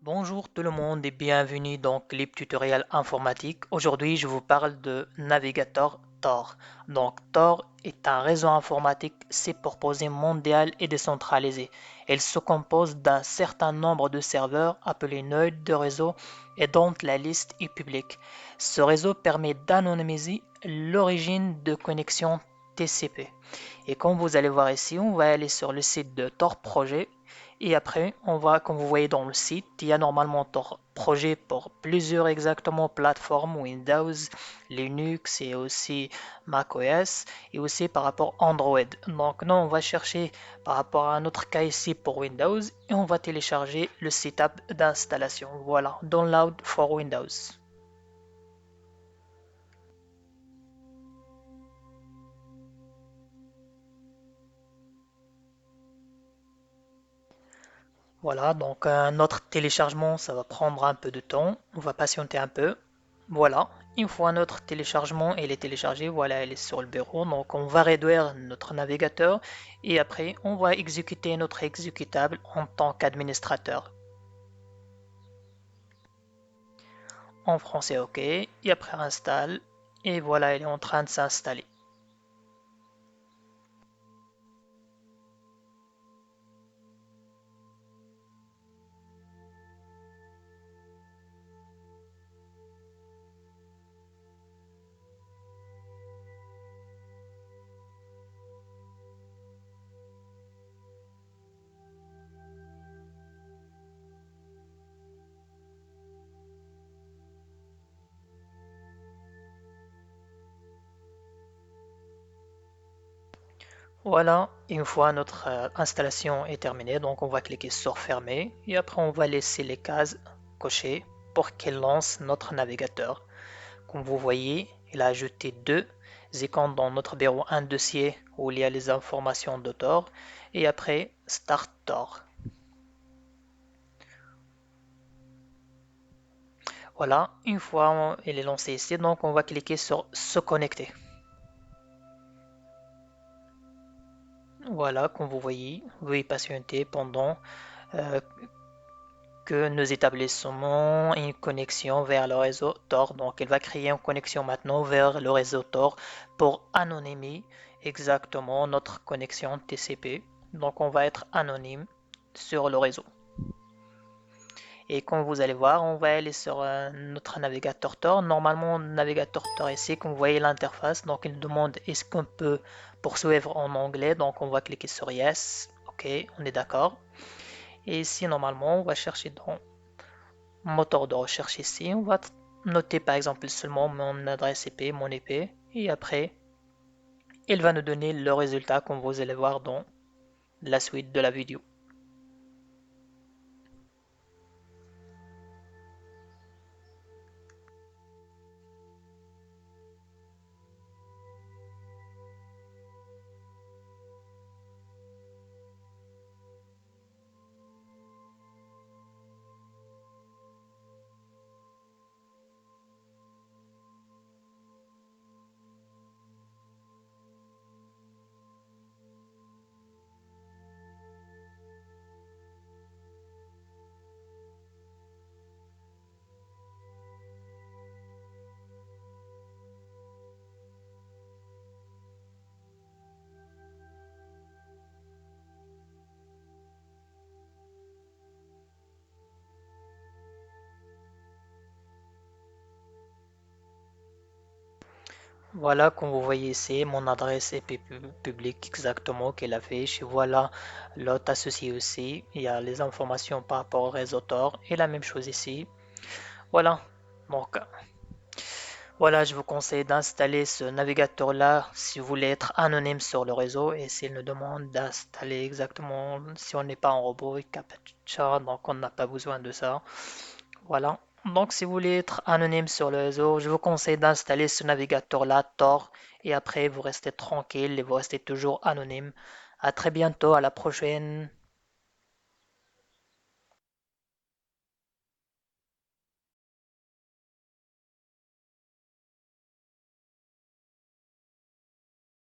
Bonjour tout le monde et bienvenue dans Clip Tutoriel Informatique. Aujourd'hui, je vous parle de navigateur Tor. Donc, Tor est un réseau informatique superposé mondial et décentralisé. Il se compose d'un certain nombre de serveurs appelés nœuds de réseau et dont la liste est publique. Ce réseau permet d'anonymiser l'origine de connexion TCP. Et comme vous allez voir ici, on va aller sur le site de Tor Projet et après, on va, comme vous voyez dans le site, il y a normalement Tor Projet pour plusieurs exactement plateformes Windows, Linux et aussi macOS et aussi par rapport Android. Donc nous, on va chercher par rapport à un autre cas ici pour Windows et on va télécharger le setup d'installation. Voilà, Download for Windows. Voilà, donc notre téléchargement, ça va prendre un peu de temps. On va patienter un peu. Voilà, une fois notre téléchargement elle est téléchargée, voilà, elle est sur le bureau. Donc on va réduire notre navigateur et après on va exécuter notre exécutable en tant qu'administrateur. En français, OK. Et après installe. Et voilà, elle est en train de s'installer. Voilà, une fois notre installation est terminée, donc on va cliquer sur fermer et après on va laisser les cases cochées pour qu'elle lance notre navigateur. Comme vous voyez, il a ajouté deux icônes dans notre bureau, un dossier où il y a les informations de Tor et après Start Tor. Voilà, une fois il est lancé ici, donc on va cliquer sur se connecter. Voilà, comme vous voyez, veuillez patienter pendant euh, que nous établissons une connexion vers le réseau Tor. Donc, il va créer une connexion maintenant vers le réseau Tor pour anonymiser exactement notre connexion TCP. Donc, on va être anonyme sur le réseau. Et comme vous allez voir, on va aller sur notre navigateur Tor. Normalement, le navigateur Tor ici, comme vous voyez l'interface, donc il demande est-ce qu'on peut poursuivre en anglais. Donc, on va cliquer sur Yes. OK, on est d'accord. Et ici, normalement, on va chercher dans moteur de recherche ici. On va noter par exemple seulement mon adresse IP, mon IP. Et après, il va nous donner le résultat comme vous allez voir dans la suite de la vidéo. Voilà, comme vous voyez ici, mon adresse IP publique exactement qu'elle affiche. Voilà l'autre associé aussi. Il y a les informations par rapport au réseau Tor et la même chose ici. Voilà. Donc, voilà, je vous conseille d'installer ce navigateur-là si vous voulez être anonyme sur le réseau et s'il nous demande d'installer exactement si on n'est pas en robot et CAPTCHA, donc on n'a pas besoin de ça. Voilà. Donc si vous voulez être anonyme sur le réseau, je vous conseille d'installer ce navigateur-là, Tor, et après vous restez tranquille et vous restez toujours anonyme. À très bientôt, à la prochaine.